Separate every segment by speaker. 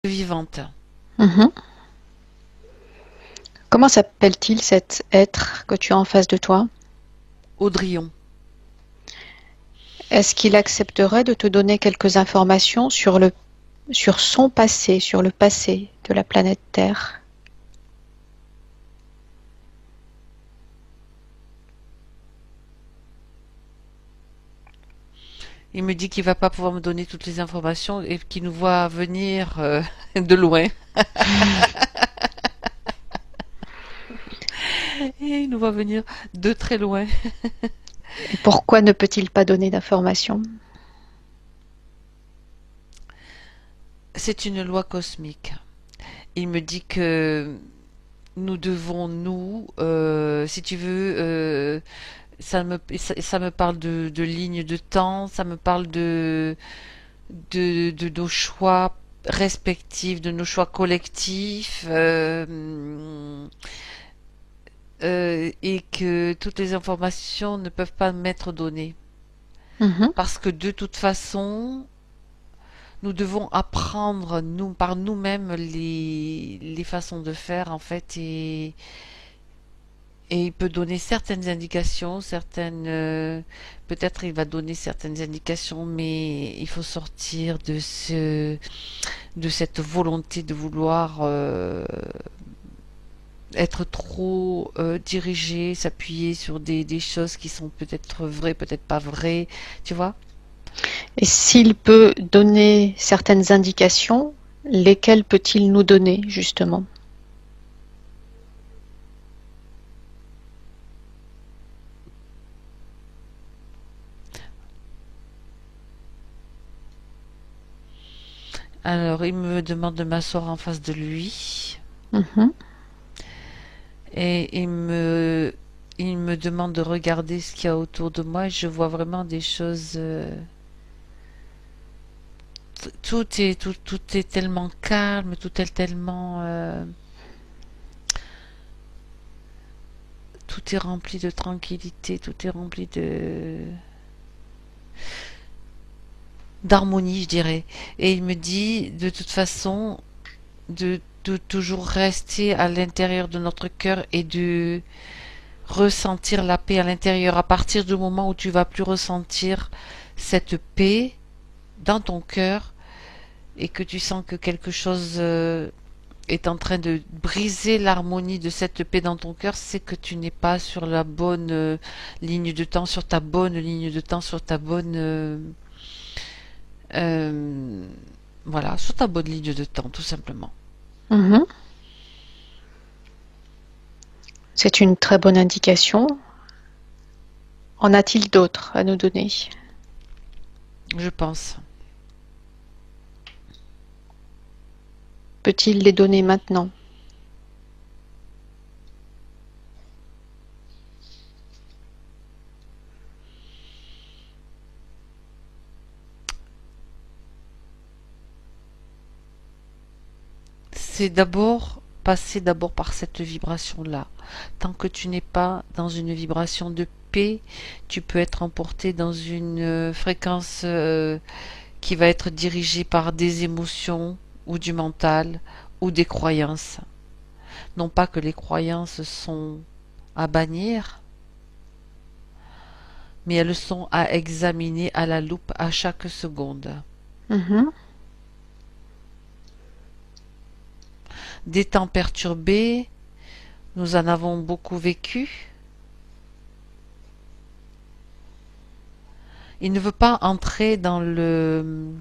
Speaker 1: vivante.
Speaker 2: Mhm. Comment s'appelle-t-il cet être que tu as en face de toi?
Speaker 1: Audrillon.
Speaker 2: Est-ce qu'il accepterait de te donner quelques informations sur son passé, sur le passé de la planète Terre?
Speaker 1: Il me dit qu'il va pas pouvoir me donner toutes les informations et qu'il nous voit venir de loin. Et il nous voit venir de très loin.
Speaker 2: Et pourquoi ne peut-il pas donner d'informations?
Speaker 1: C'est une loi cosmique. Il me dit que nous devons, si tu veux, ça me parle de lignes de temps, ça me parle de nos choix respectifs, de nos choix collectifs, et que toutes les informations ne peuvent pas m'être données.
Speaker 2: Mhm.
Speaker 1: Parce que de toute façon, nous devons apprendre par nous-mêmes les façons de faire en fait et il peut donner certaines indications, peut-être il va donner certaines indications, mais il faut sortir de cette volonté de vouloir être trop dirigé, s'appuyer sur des choses qui sont peut-être vraies, peut-être pas vraies, tu vois?
Speaker 2: Et s'il peut donner certaines indications, lesquelles peut-il nous donner, justement?
Speaker 1: Alors, il me demande de m'asseoir en face de lui
Speaker 2: Mhm.
Speaker 1: et il me demande de regarder ce qu'il y a autour de moi et je vois vraiment des choses. Tout est tellement calme, tout est rempli de tranquillité, tout est rempli de d'harmonie, je dirais. Et il me dit, de toute façon, de toujours rester à l'intérieur de notre cœur et de ressentir la paix à l'intérieur. À partir du moment où tu vas plus ressentir cette paix dans ton cœur et que tu sens que quelque chose est en train de briser l'harmonie de cette paix dans ton cœur, c'est que tu n'es pas sur la bonne ligne de temps, sur ta bonne ligne de temps, sur ta bonne euh, voilà, sur ta bonne ligne de temps, tout simplement.
Speaker 2: Mhm. C'est une très bonne indication. En a-t-il d'autres à nous donner?
Speaker 1: Je pense.
Speaker 2: Peut-il les donner maintenant?
Speaker 1: C'est d'abord passer d'abord par cette vibration-là. Tant que tu n'es pas dans une vibration de paix, tu peux être emporté dans une fréquence qui va être dirigée par des émotions ou du mental ou des croyances. Non pas que les croyances sont à bannir, mais elles sont à examiner à la loupe à chaque seconde.
Speaker 2: Mhm.
Speaker 1: Des temps perturbés, nous en avons beaucoup vécu. Il ne veut pas entrer dans le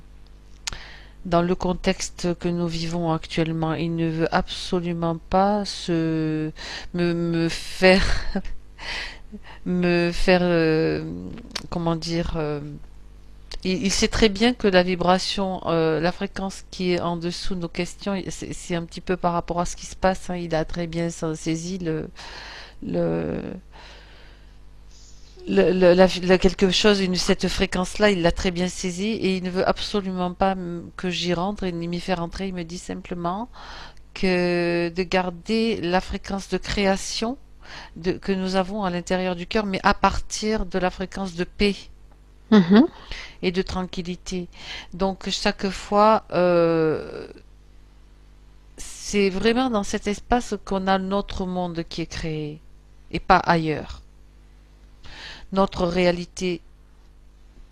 Speaker 1: contexte que nous vivons actuellement. Il ne veut absolument pas me faire me faire comment dire il sait très bien que la vibration, la fréquence qui est en dessous de nos questions, c'est un petit peu par rapport à ce qui se passe, hein. Il a très bien saisi le, quelque chose, cette fréquence-là, il l'a très bien saisi et il ne veut absolument pas que j'y rentre et ni m'y faire entrer. Il me dit simplement que de garder la fréquence de création que nous avons à l'intérieur du cœur, mais à partir de la fréquence de paix
Speaker 2: Mhm.
Speaker 1: et de tranquillité. Donc chaque fois, C'est vraiment dans cet espace qu'on a notre monde qui est créé, et pas ailleurs. Notre réalité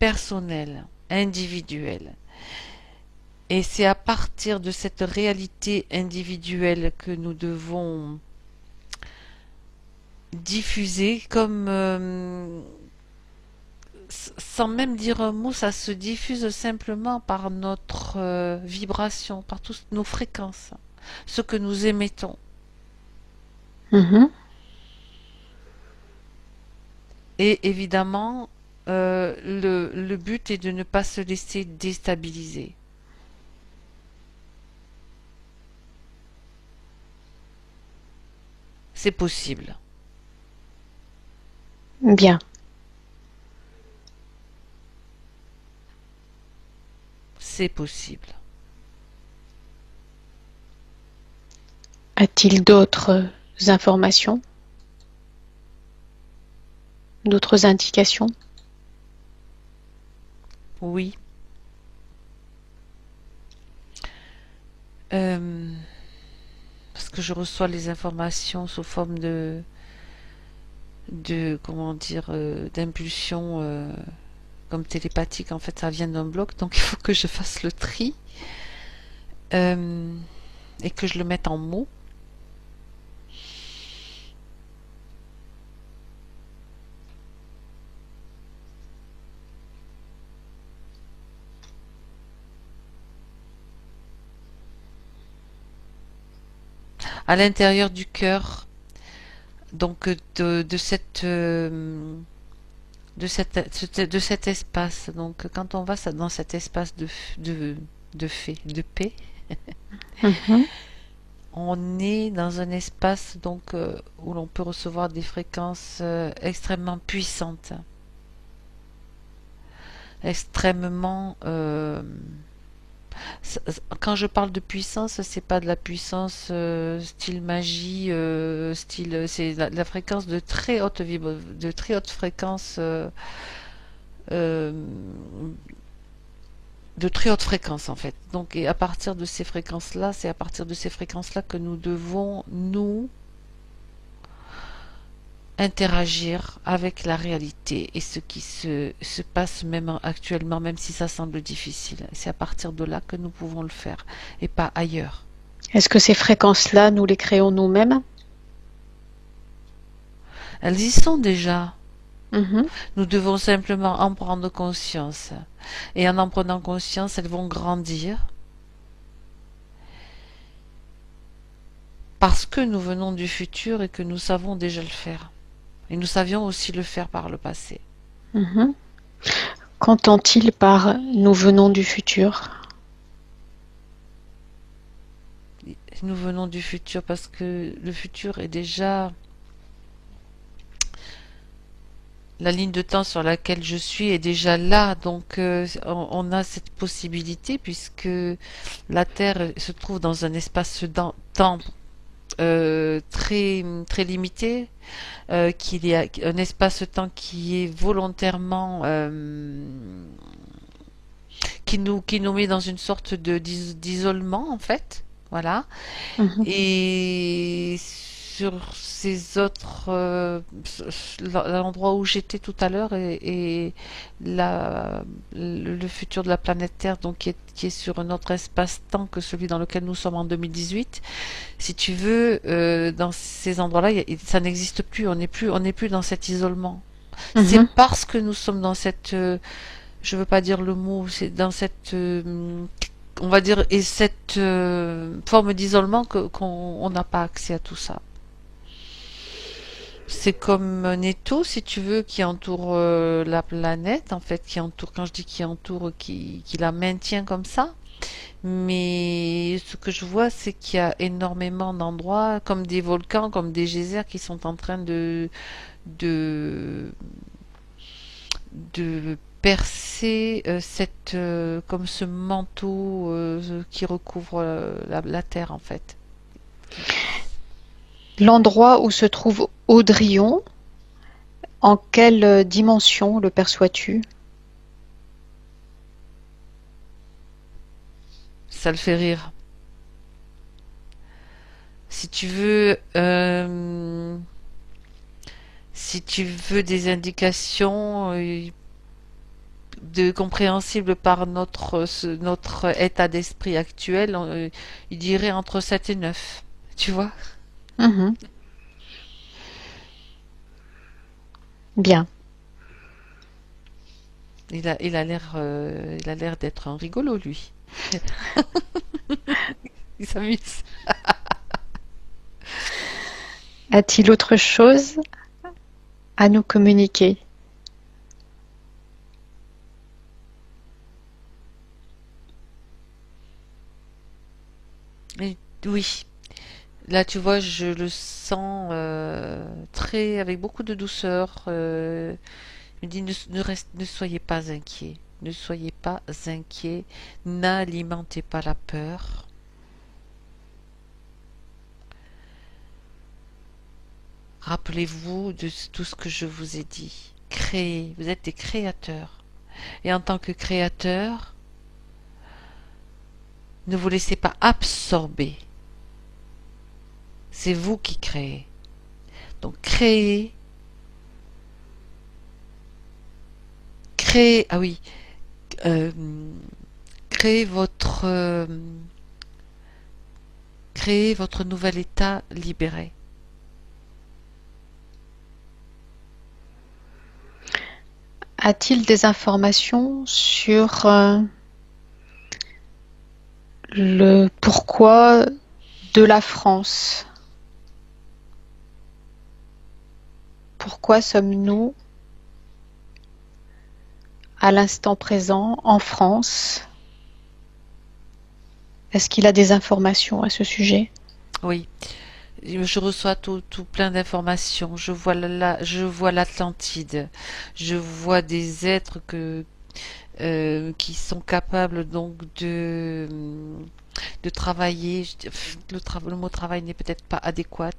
Speaker 1: personnelle, individuelle. Et c'est à partir de cette réalité individuelle que nous devons diffuser comme sans même dire un mot, ça se diffuse simplement par notre vibration, par toutes nos fréquences, ce que nous émettons.
Speaker 2: Mhm.
Speaker 1: Et évidemment, le but est de ne pas se laisser déstabiliser. C'est possible.
Speaker 2: Bien.
Speaker 1: C'est possible.
Speaker 2: A-t-il d'autres informations, d'autres indications?
Speaker 1: Oui. Euh, Parce que je reçois les informations sous forme de comment dire, d'impulsion comme télépathique. En fait, ça vient d'un bloc, donc il faut que je fasse le tri euh, et que je le mette en mots. À l'intérieur du cœur, donc de cet espace. Donc quand on va dans cet espace de paix,
Speaker 2: Mhm.
Speaker 1: on est dans un espace donc où l'on peut recevoir des fréquences extrêmement puissantes, extrêmement quand je parle de puissance, c'est pas de la puissance style magie, style, c'est la fréquence de très haute fréquence, euh, de très haute fréquence en fait. Donc, et à partir de ces fréquences-là, c'est à partir de ces fréquences-là que nous devons nous interagir avec la réalité et ce qui se passe même actuellement, même si ça semble difficile. C'est à partir de là que nous pouvons le faire et pas ailleurs.
Speaker 2: Est-ce que ces fréquences-là, nous les créons nous-mêmes?
Speaker 1: Elles y sont déjà.
Speaker 2: Mhm.
Speaker 1: Nous devons simplement en prendre conscience. Et en prenant conscience, elles vont grandir parce que nous venons du futur et que nous savons déjà le faire. Et nous savions aussi le faire par le passé.
Speaker 2: Mhm. Qu'entend-il par nous venons du futur?
Speaker 1: Nous venons du futur parce que le futur est déjà la ligne de temps sur laquelle je suis est déjà là, donc on a cette possibilité puisque la Terre se trouve dans un espace temps très limité, qu'il y a un espace-temps qui est volontairement qui nous met dans une sorte de d'isolement en fait, voilà.
Speaker 2: Mhm.
Speaker 1: Et sur ces autres, l'endroit où j'étais tout à l'heure et le futur de la planète Terre, donc qui est sur un autre espace-temps que celui dans lequel nous sommes en 2018. Si tu veux, dans ces endroits-là, ça n'existe plus. On n'est plus dans cet isolement. C'est
Speaker 2: Mhm.
Speaker 1: parce que nous sommes dans cette, je veux pas dire le mot, c'est dans cette on va dire, et cette forme d'isolement qu'on n'a pas accès à tout ça. C'est comme un étau, si tu veux, qui entoure la planète, en fait, qui entoure, quand je dis qui entoure, qui la maintient comme ça. Mais ce que je vois, c'est qu'il y a énormément d'endroits, comme des volcans, comme des geysers, qui sont en train de, de percer comme ce manteau qui recouvre la Terre, en fait.
Speaker 2: L'endroit où se trouve Audrillon, en quelle dimension le perçois-tu?
Speaker 1: Ça le fait rire. si tu veux des indications de compréhensibles par notre état d'esprit actuel, il dirait entre 7 et 9. Tu vois?
Speaker 2: Mhm. Bien.
Speaker 1: Il a l'air d'être un rigolo, lui. Il s'amuse.
Speaker 2: A-t-il autre chose à nous communiquer?
Speaker 1: Et oui, là, tu vois, je le sens très avec beaucoup de douceur. Il me dit ne soyez pas inquiets, ne soyez pas inquiets, n'alimentez pas la peur. Rappelez-vous de tout ce que je vous ai dit. Créez, vous êtes des créateurs. Et en tant que créateurs, ne vous laissez pas absorber. C'est vous qui créez. Donc ah oui, euh, créez créez votre nouvel état libéré.
Speaker 2: A-t-il des informations sur le pourquoi de la France? Pourquoi sommes-nous à l'instant présent en France? Est-ce qu'il a des informations à ce sujet?
Speaker 1: Oui, je reçois tout plein d'informations. Je vois l'Atlantide. Je vois des êtres qui sont capables donc de travailler. Le mot travail n'est peut-être pas adéquat,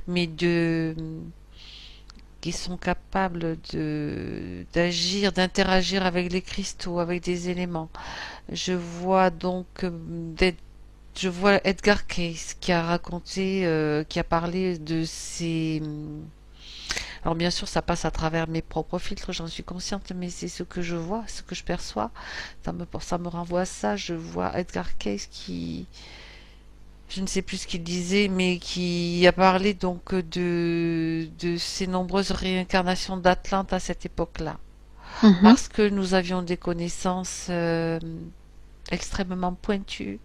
Speaker 1: mais qui sont capables d'interagir avec les cristaux, avec des éléments. Je vois donc je vois Edgar Cayce qui a raconté, qui a parlé de ces. Alors bien sûr, ça passe à travers mes propres filtres, j'en suis consciente, mais c'est ce que je vois, ce que je perçois. Ça me renvoie à ça. Je vois Edgar Cayce je ne sais plus ce qu'il disait, mais qui a parlé donc de ces nombreuses réincarnations d'Atlante à cette époque-là.
Speaker 2: Mhm.
Speaker 1: Parce que nous avions des connaissances extrêmement pointues,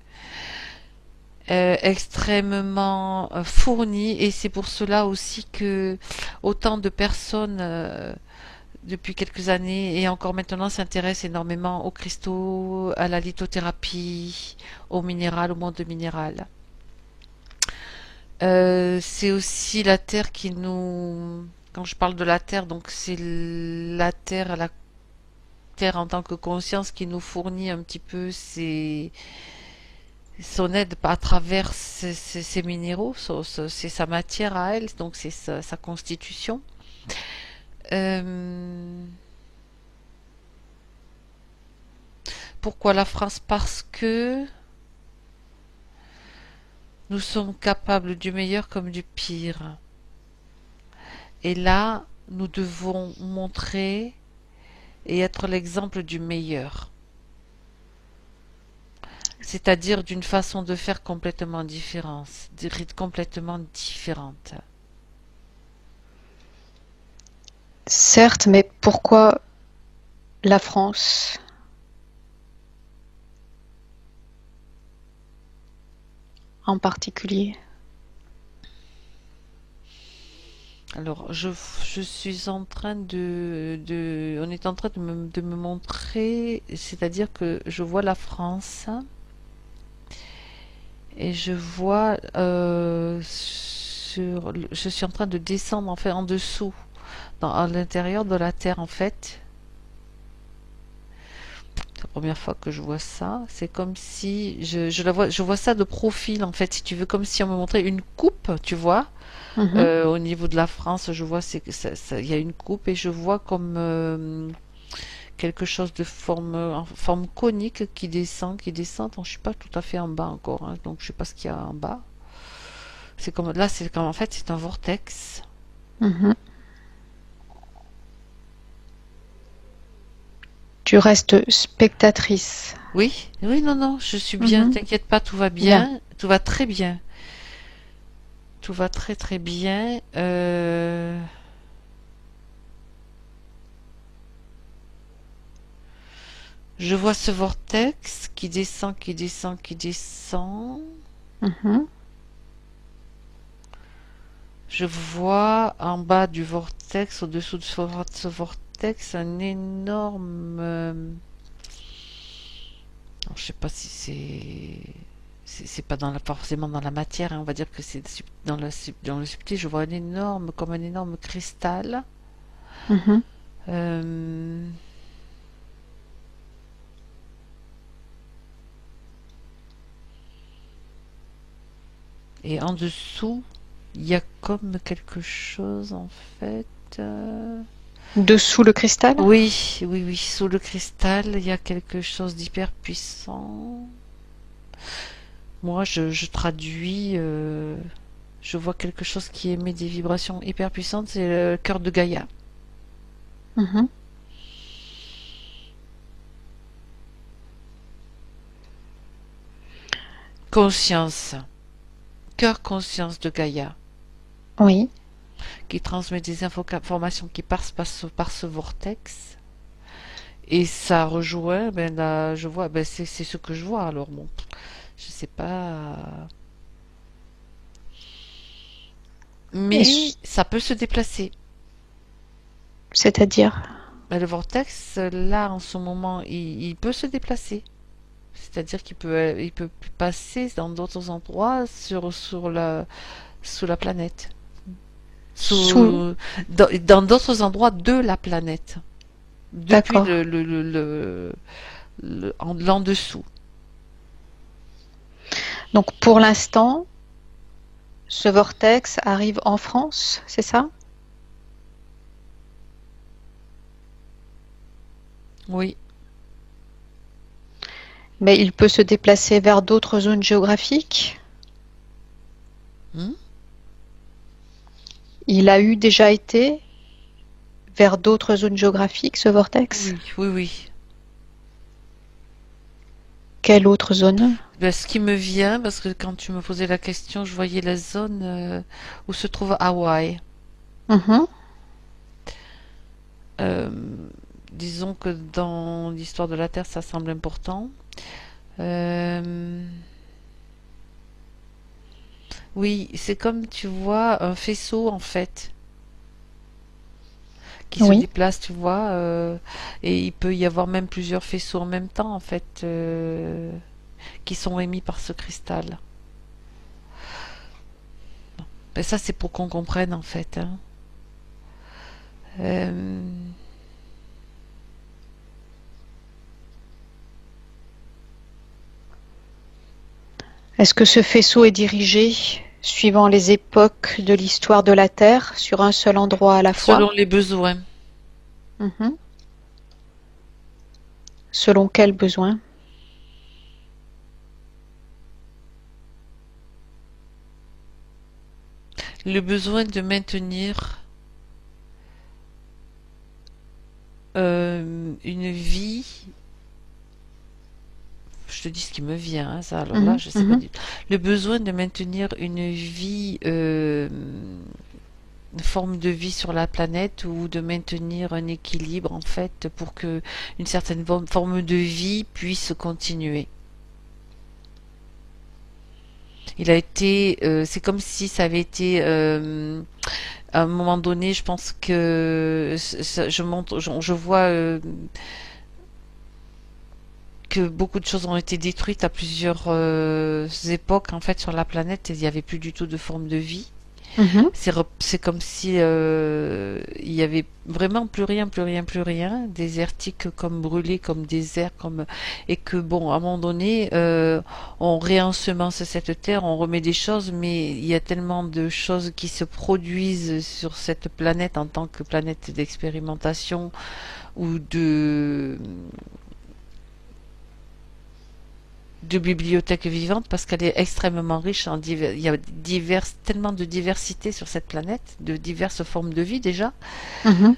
Speaker 1: extrêmement fournies, et c'est pour cela aussi que autant de personnes depuis quelques années et encore maintenant s'intéressent énormément aux cristaux, à la lithothérapie, au minéral, au monde minéral. C'est aussi la Terre qui nous... Quand je parle de la Terre, donc c'est la Terre en tant que conscience qui nous fournit un petit peu son aide à travers ces minéraux. C'est sa matière à elle, donc c'est sa constitution. Euh, Pourquoi la France? Parce que nous sommes capables du meilleur comme du pire. Et là, nous devons montrer et être l'exemple du meilleur. C'est-à-dire d'une façon de faire complètement différente, complètement différente.
Speaker 2: Certes, mais pourquoi la France en particulier?
Speaker 1: Alors, je suis en train on est en train de me montrer, c'est-à-dire que je vois la France et je vois je suis en train de descendre en fait en dessous, à l'intérieur de la Terre en fait. C'est la première fois que je vois ça. C'est comme si je vois ça de profil en fait, si tu veux, comme si on me montrait une coupe, tu vois.
Speaker 2: Mhm.
Speaker 1: Au niveau de la France, je vois c'est que il y a une coupe et je vois comme quelque chose de en forme conique qui descend, qui descend. Donc, je suis pas tout à fait en bas encore, hein, donc je sais pas ce qu'il y a en bas. C'est comme là, c'est comme en fait, c'est un vortex.
Speaker 2: Mhm. Tu restes spectatrice.
Speaker 1: Oui, oui, non, non, je suis bien.
Speaker 2: Mhm.
Speaker 1: T'inquiète pas, tout va
Speaker 2: Bien.
Speaker 1: bien, tout va très bien, tout va très très bien. Je vois ce vortex qui descend, qui descend, qui descend.
Speaker 2: Mhm.
Speaker 1: Je vois en bas du vortex, au-dessous de ce vortex, un énorme. Alors, je sais pas si c'est pas forcément dans la matière, hein, on va dire que c'est dans le subtil. Je vois un énorme, comme un énorme cristal.
Speaker 2: Mhm.
Speaker 1: Euh, et en dessous, il y a comme quelque chose en fait.
Speaker 2: Dessous le cristal?
Speaker 1: Oui, oui, oui. Sous le cristal, il y a quelque chose d'hyper puissant. Moi, je traduis. Je vois quelque chose qui émet des vibrations hyper puissantes. C'est le cœur de Gaïa.
Speaker 2: Mhm.
Speaker 1: Conscience. Cœur conscience de Gaïa.
Speaker 2: Oui.
Speaker 1: Qui transmet des informations qui passent par ce vortex. Et ça rejoint, ben là, je vois, ben c'est ce que je vois. Alors bon, je sais pas. Mais
Speaker 2: Est-ce-
Speaker 1: ça peut se déplacer.
Speaker 2: C'est-à-dire?
Speaker 1: Ben, le vortex, là, en ce moment, il peut se déplacer. C'est-à-dire il peut passer dans d'autres endroits sous la planète.
Speaker 2: Sous...
Speaker 1: Dans d'autres endroits de la planète. Depuis
Speaker 2: D'accord.
Speaker 1: l'en dessous.
Speaker 2: Donc pour l'instant, ce vortex arrive en France, c'est ça?
Speaker 1: Oui.
Speaker 2: Mais il peut se déplacer vers d'autres zones géographiques?
Speaker 1: Hmm.
Speaker 2: Il a eu déjà été vers d'autres zones géographiques, ce vortex?
Speaker 1: Oui, oui, oui.
Speaker 2: Quelle autre zone?
Speaker 1: Ben, ce qui me vient, parce que quand tu me posais la question, je voyais la zone où se trouve Hawaï.
Speaker 2: Mhm.
Speaker 1: Euh, disons que dans l'histoire de la Terre, ça semble important. Euh, oui, c'est comme tu vois un faisceau en fait qui se
Speaker 2: Oui.
Speaker 1: déplace, tu vois, et il peut y avoir même plusieurs faisceaux en même temps en fait qui sont émis par ce cristal. Ben, ça, c'est pour qu'on comprenne en fait, hein. Euh,
Speaker 2: Est-ce que ce faisceau est dirigé, suivant les époques de l'histoire de la Terre, sur un seul endroit à la fois?
Speaker 1: selon les besoins.
Speaker 2: Mhm. Selon quels besoins?
Speaker 1: Le besoin de maintenir une vie, je te dis ce qui me vient, hein, ça, alors là,
Speaker 2: Mhm.
Speaker 1: je sais pas
Speaker 2: Mhm.
Speaker 1: du tout. Le besoin de maintenir une vie, une forme de vie sur la planète ou de maintenir un équilibre en fait pour que une certaine forme de vie puisse continuer. Il a été, c'est comme si ça avait été à un moment donné, je pense que je vois que beaucoup de choses ont été détruites à plusieurs époques en fait sur la planète et il n'y avait plus du tout de forme de vie.
Speaker 2: Mhm.
Speaker 1: C'est comme si il y avait vraiment plus rien, plus rien, plus rien, désertique comme brûlé, comme désert, comme et que bon, à un moment donné, on réensemence cette terre, on remet des choses, mais il y a tellement de choses qui se produisent sur cette planète en tant que planète d'expérimentation ou de de bibliothèque vivante parce qu'elle est extrêmement riche il y a tellement de diversité sur cette planète, de diverses formes de vie déjà,
Speaker 2: Mhm.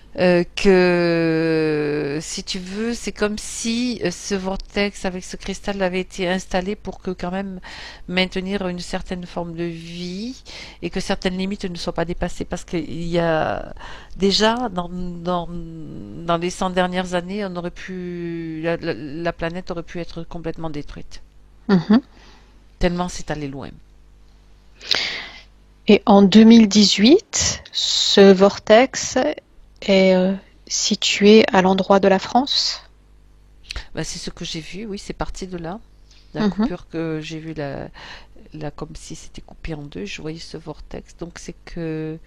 Speaker 1: que si tu veux, c'est comme si ce vortex avec ce cristal avait été installé pour que quand même maintenir une certaine forme de vie et que certaines limites ne soient pas dépassées parce qu'il y a déjà dans les 100 dernières années, on aurait pu la planète aurait pu être complètement détruite.
Speaker 2: Mhm.
Speaker 1: Tellement c'est allé loin.
Speaker 2: Et en 2018, ce vortex est situé à l'endroit de la France.
Speaker 1: Ben, c'est ce que j'ai vu, oui, c'est parti de là. La
Speaker 2: Mhm.
Speaker 1: coupure que j'ai vue là, comme si c'était coupé en deux, je voyais ce vortex. Donc c'est que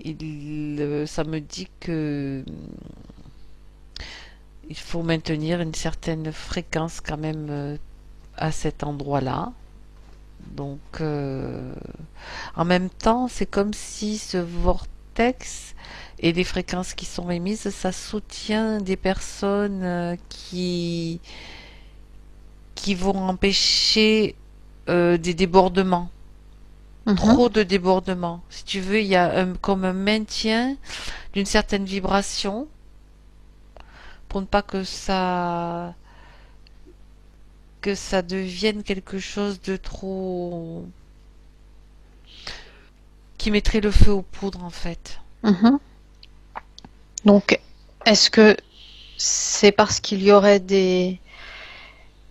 Speaker 1: ça me dit que il faut maintenir une certaine fréquence quand même à cet endroit-là. Donc en même temps, c'est comme si ce vortex et les fréquences qui sont émises, ça soutient des personnes qui vont empêcher des débordements,
Speaker 2: Mhm.
Speaker 1: trop de débordements. Si tu veux, il y a comme un maintien d'une certaine vibration pour ne pas que ça devienne quelque chose de trop qui mettrait le feu aux poudres en fait.
Speaker 2: Mhm. Donc, est-ce que c'est parce qu'il y aurait des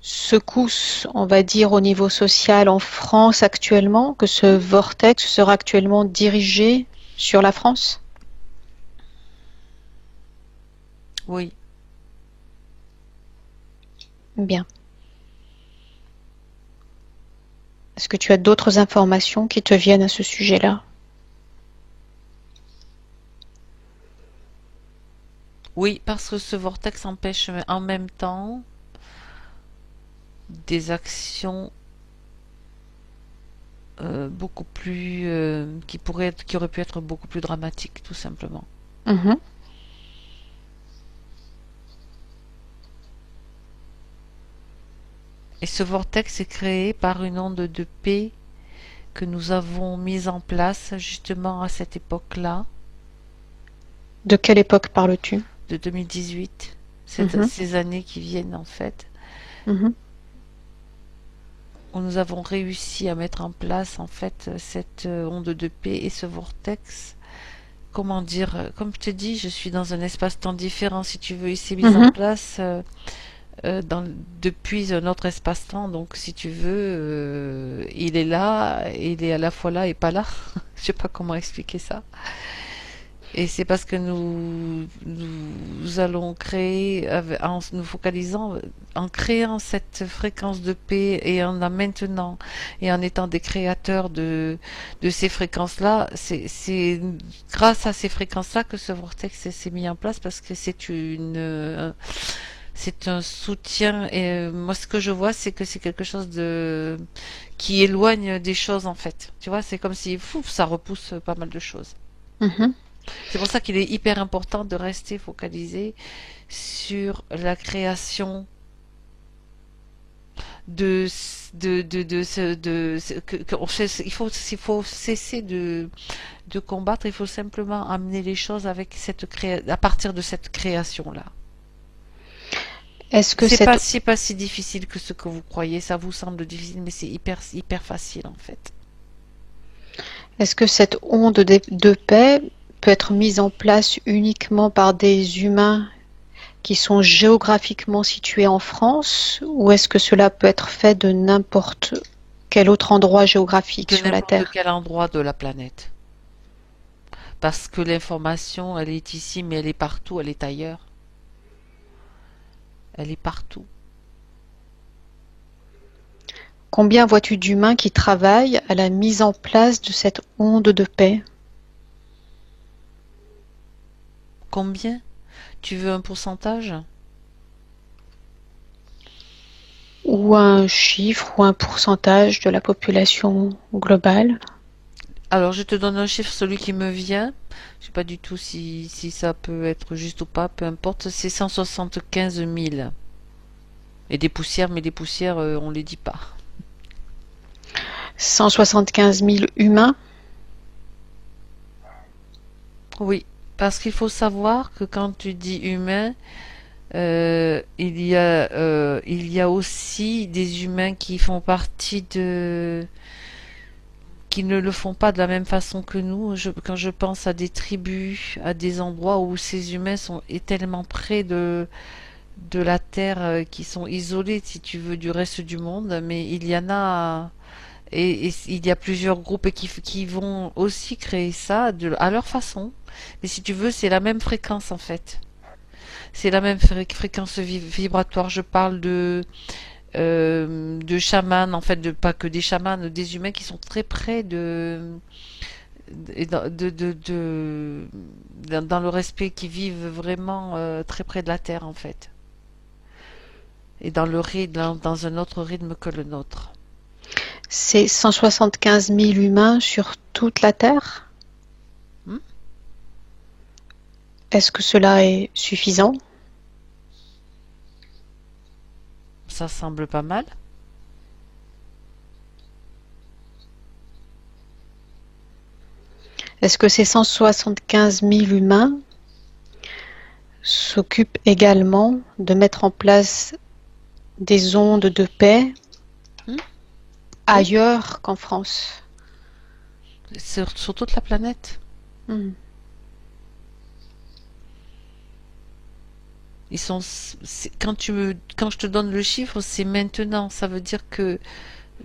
Speaker 2: secousses, on va dire, au niveau social en France actuellement, que ce vortex sera actuellement dirigé sur la France?
Speaker 1: Oui.
Speaker 2: Bien. Est-ce que tu as d'autres informations qui te viennent à ce sujet-là?
Speaker 1: Oui, parce que ce vortex empêche en même temps des actions beaucoup plus qui auraient pu être beaucoup plus dramatiques, tout simplement.
Speaker 2: Mhm.
Speaker 1: Et ce vortex est créé par une onde de paix que nous avons mise en place justement à cette époque-là,
Speaker 2: De quelle époque parles-tu?
Speaker 1: de 2018,
Speaker 2: Mhm.
Speaker 1: ces années qui viennent en fait,
Speaker 2: Mhm.
Speaker 1: où nous avons réussi à mettre en place en fait cette onde de paix et ce vortex. Comment dire, comme je te dis, je suis dans un espace-temps différent, si tu veux, il s'est mis en
Speaker 2: Mhm.
Speaker 1: place depuis un autre espace-temps, donc si tu veux, il est là, il est à la fois là et pas là. Je sais pas comment expliquer ça. Et c'est parce que nous allons créer, en nous focalisant, en créant cette fréquence de paix et en la maintenant et en étant des créateurs de ces fréquences-là, c'est grâce à ces fréquences-là que ce vortex s'est mis en place parce que c'est un soutien et moi ce que je vois c'est que c'est quelque chose de qui éloigne des choses en fait. Tu vois, c'est comme si ça repousse pas mal de choses.
Speaker 2: Mhm.
Speaker 1: C'est pour ça qu'il est hyper important de rester focalisé sur la création de il faut cesser de combattre, il faut simplement amener les choses avec à partir de cette création là.
Speaker 2: Est-ce que cette,
Speaker 1: C'est pas si difficile que ce que vous croyez, ça vous semble difficile mais c'est hyper facile en fait.
Speaker 2: est-ce que cette onde de paix peut être mise en place uniquement par des humains qui sont géographiquement situés en France, ou est-ce que cela peut être fait de n'importe quel autre endroit géographique
Speaker 1: De
Speaker 2: sur la
Speaker 1: n'importe
Speaker 2: Terre?
Speaker 1: quel endroit de la planète. Parce que l'information, elle est ici, mais elle est partout, elle est ailleurs. Elle est partout.
Speaker 2: Combien vois-tu d'humains qui travaillent à la mise en place de cette onde de paix?
Speaker 1: Combien? Tu veux un pourcentage?
Speaker 2: Ou un chiffre ou un pourcentage de la population globale?
Speaker 1: Alors, je te donne un chiffre, celui qui me vient. Je sais pas du tout si ça peut être juste ou pas, peu importe. C'est 175 000. Et des poussières, mais les poussières, on les dit pas.
Speaker 2: 175 000 humains.
Speaker 1: Oui, parce qu'il faut savoir que quand tu dis humain, il y a aussi des humains qui font partie de, qui ne le font pas de la même façon que nous. Quand je pense à des tribus, à des endroits où ces humains sont tellement près de la Terre, qui sont isolés, si tu veux, du reste du monde, mais il y en a, et il y a plusieurs groupes qui vont aussi créer ça à leur façon. Mais si tu veux, c'est la même fréquence en fait. C'est la même fréquence vibratoire. Je parle de chamans, en fait, de pas que des chamans, des humains qui sont très près dans le respect, qui vivent vraiment très près de la terre, en fait, et dans le rythme, dans un autre rythme que le nôtre.
Speaker 2: C'est 175 000 humains sur toute la Terre.
Speaker 1: Hmm.
Speaker 2: Est-ce que cela est suffisant?
Speaker 1: Ça semble pas mal.
Speaker 2: Est-ce que ces 175 000 humains s'occupent également de mettre en place des ondes de paix
Speaker 1: Hmm. Oui.
Speaker 2: ailleurs qu'en France?
Speaker 1: Sur toute la planète.
Speaker 2: Hmm.
Speaker 1: Ils sont, quand je te donne le chiffre, c'est maintenant. Ça veut dire que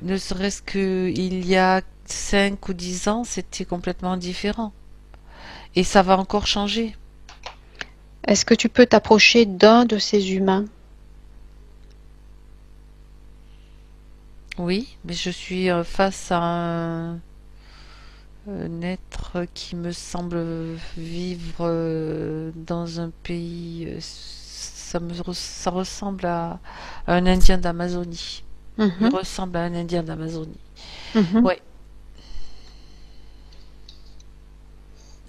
Speaker 1: ne serait-ce que il y a 5 ou 10 ans, c'était complètement différent. Et ça va encore changer.
Speaker 2: Est-ce que tu peux t'approcher d'un de ces humains?
Speaker 1: Oui, mais je suis face à un être qui me semble vivre dans un pays. Ça ressemble à un Indien d'Amazonie. Il
Speaker 2: Mhm,
Speaker 1: ressemble à un Indien d'Amazonie.
Speaker 2: mhm.
Speaker 1: Ouais,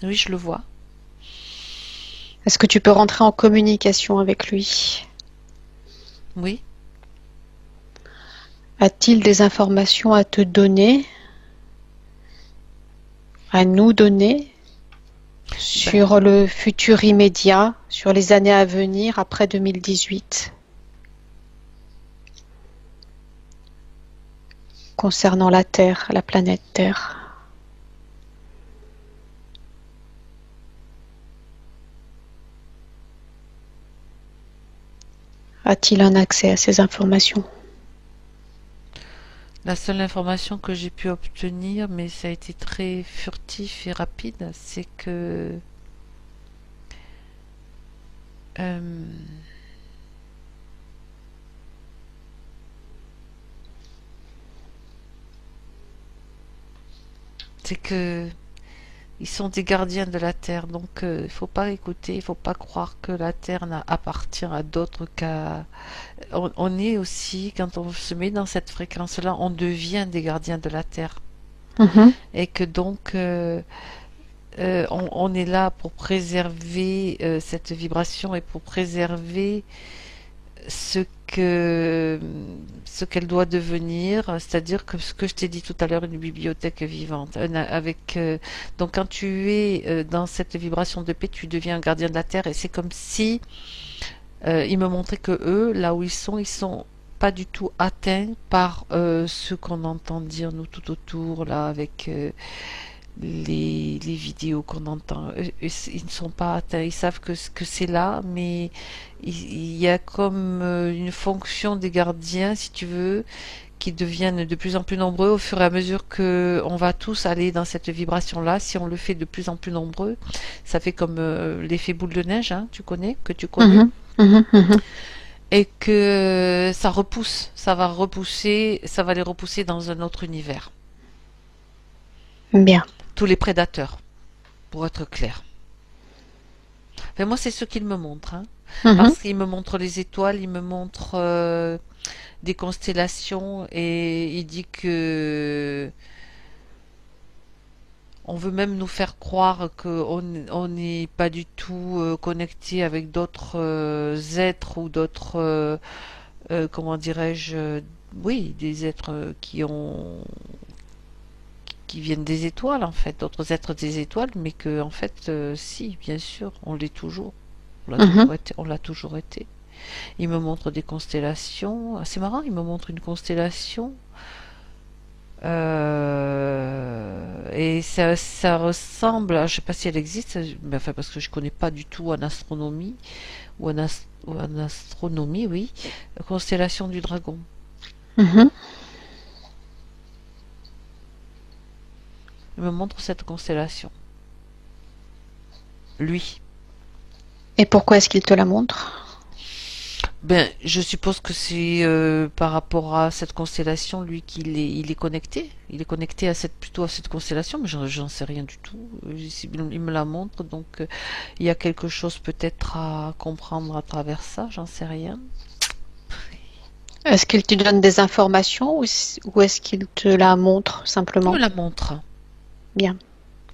Speaker 1: oui, je le vois.
Speaker 2: Est-ce que tu peux rentrer en communication avec lui?
Speaker 1: Oui.
Speaker 2: A-t-il des informations à te donner, à nous donner,
Speaker 1: Ben,
Speaker 2: sur le futur immédiat, sur les années à venir après 2018, concernant la Terre, la planète Terre? A-t-il un accès à ces informations?
Speaker 1: la seule information que j'ai pu obtenir, mais ça a été très furtif et rapide, c'est que euh, c'est que ils sont des gardiens de la Terre, donc il faut pas écouter, il faut pas croire que la Terre appartient à d'autres qu'à... On est aussi, quand on se met dans cette fréquence-là, on devient des gardiens de la Terre.
Speaker 2: Mhm,
Speaker 1: Et que donc, on est là pour préserver cette vibration et pour préserver ce que ce qu'elle doit devenir, c'est-à-dire que ce que je t'ai dit tout à l'heure, une bibliothèque vivante. Donc quand tu es dans cette vibration de paix, tu deviens un gardien de la terre et c'est comme si ils me montraient que eux, là où ils sont pas du tout atteints par ce qu'on entend dire nous tout autour là avec les vidéos qu'on entend. Ils ne sont pas atteints, ils savent que c'est là, mais il y a comme une fonction des gardiens, si tu veux, qui deviennent de plus en plus nombreux au fur et à mesure que on va tous aller dans cette vibration-là. Si on le fait de plus en plus nombreux, ça fait comme l'effet boule de neige, hein, que tu connais,
Speaker 2: mhm, mhm, mhm.
Speaker 1: et que ça repousse, ça va repousser, ça va les repousser dans un autre univers.
Speaker 2: Bien.
Speaker 1: Tous les prédateurs, pour être clair. Mais moi, c'est ce qu'il me montre, hein.
Speaker 2: Mhm.
Speaker 1: Parce qu'il me montre les étoiles, il me montre des constellations et il dit que on veut même nous faire croire qu'on n'est pas du tout connecté avec d'autres êtres ou d'autres comment dirais-je, oui, des êtres qui viennent des étoiles en fait, d'autres êtres des étoiles, mais que en fait, si, bien sûr, on l'est toujours. On l'a
Speaker 2: Mhm.
Speaker 1: toujours été. On l'a toujours été. Il me montre des constellations. Ah, c'est marrant, il me montre une constellation. Et ça ressemble, je sais pas si elle existe, mais enfin parce que je connais pas du tout en astronomie ou en astronomie, oui, constellation du dragon.
Speaker 2: Mhm.
Speaker 1: Il me montre cette constellation. Lui.
Speaker 2: Et pourquoi est-ce qu'il te la montre?
Speaker 1: Ben, je suppose que c'est par rapport à cette constellation, lui, il est connecté. Il est connecté à plutôt à cette constellation, mais j'en sais rien du tout. Il me la montre, donc il y a quelque chose peut-être à comprendre à travers ça, j'en sais rien.
Speaker 2: Est-ce qu'il te donne des informations ou est-ce qu'il te la montre
Speaker 1: Il me
Speaker 2: simplement?
Speaker 1: la montre.
Speaker 2: Bien.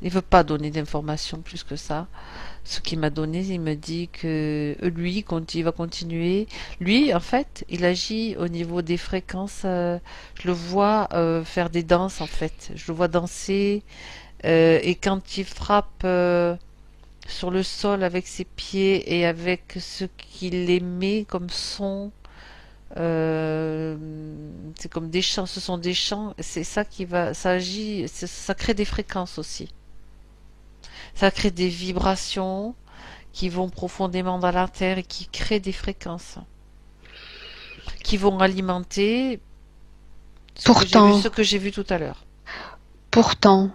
Speaker 1: Il veut pas donner d'informations plus que ça. Ce qu'il m'a donné, il me dit que lui, quand il va continuer, lui, en fait, il agit au niveau des fréquences. Je le vois faire des danses, en fait. Je le vois danser et quand il frappe sur le sol avec ses pieds et avec ce qu'il émet comme son, euh, c'est comme des chants. Ce sont des chants. C'est ça qui va, ça agit, ça crée des fréquences aussi. Ça crée des vibrations qui vont profondément dans la terre et qui créent des fréquences qui vont alimenter
Speaker 2: Pourtant,
Speaker 1: ce que j'ai vu tout à l'heure.
Speaker 2: pourtant,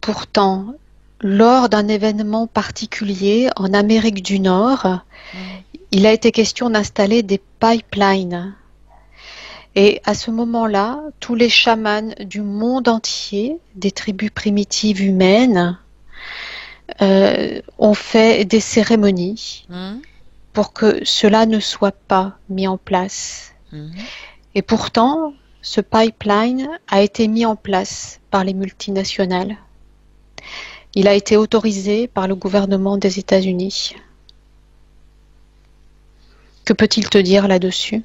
Speaker 2: pourtant, lors d'un événement particulier en Amérique du Nord,
Speaker 1: Mhm.
Speaker 2: il a été question d'installer des pipelines. Et à ce moment-là, tous les chamans du monde entier, des tribus primitives humaines, ont fait des cérémonies
Speaker 1: Mhm.
Speaker 2: pour que cela ne soit pas mis en place.
Speaker 1: Mhm.
Speaker 2: Et pourtant, ce pipeline a été mis en place par les multinationales. Il a été autorisé par le gouvernement des États-Unis. Que peut-il te dire là-dessus?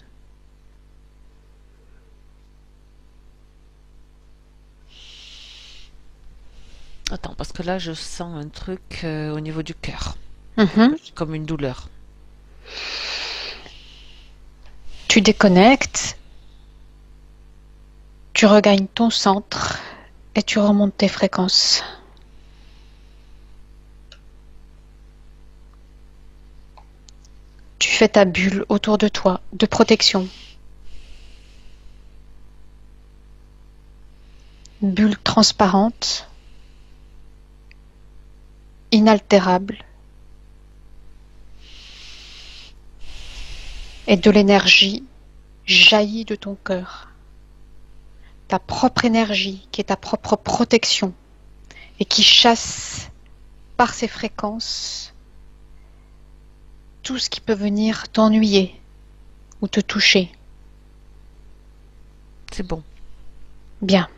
Speaker 1: Attends, parce que là, je sens un truc au niveau du cœur,
Speaker 2: Mhm.
Speaker 1: comme une douleur.
Speaker 2: Tu déconnectes, tu regagnes ton centre et tu remontes tes fréquences. Tu fais ta bulle autour de toi de protection. Une bulle transparente, inaltérable, et de l'énergie jaillit de ton cœur. Ta propre énergie qui est ta propre protection et qui chasse par ses fréquences tout ce qui peut venir t'ennuyer ou te toucher.
Speaker 1: C'est bon.
Speaker 2: Bien.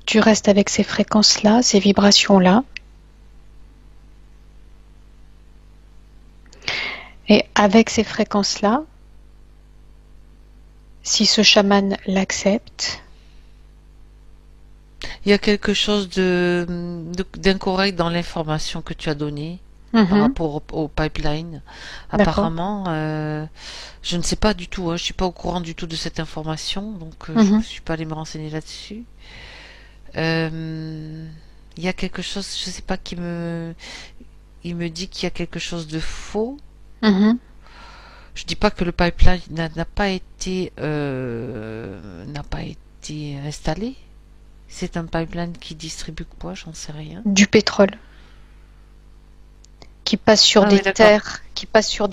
Speaker 2: Tu restes avec ces fréquences-là, ces vibrations-là. Et avec ces fréquences-là, si ce chaman l'accepte,
Speaker 1: Il y a quelque chose d'incorrect dans l'information que tu as donnée par
Speaker 2: mhm,
Speaker 1: rapport au pipeline.
Speaker 2: d'accord,
Speaker 1: Apparemment, je ne sais pas du tout, hein, je suis pas au courant du tout de cette information, donc je ne
Speaker 2: mhm,
Speaker 1: suis pas allée me renseigner là-dessus. Euh, il y a quelque chose, je sais pas, il me dit qu'il y a quelque chose de faux.
Speaker 2: mhm.
Speaker 1: Je dis pas que le pipeline n'a pas été installé. C'est un pipeline qui distribue quoi? J'en sais rien.
Speaker 2: Du pétrole qui passe sur
Speaker 1: Ah
Speaker 2: des
Speaker 1: oui, d'accord.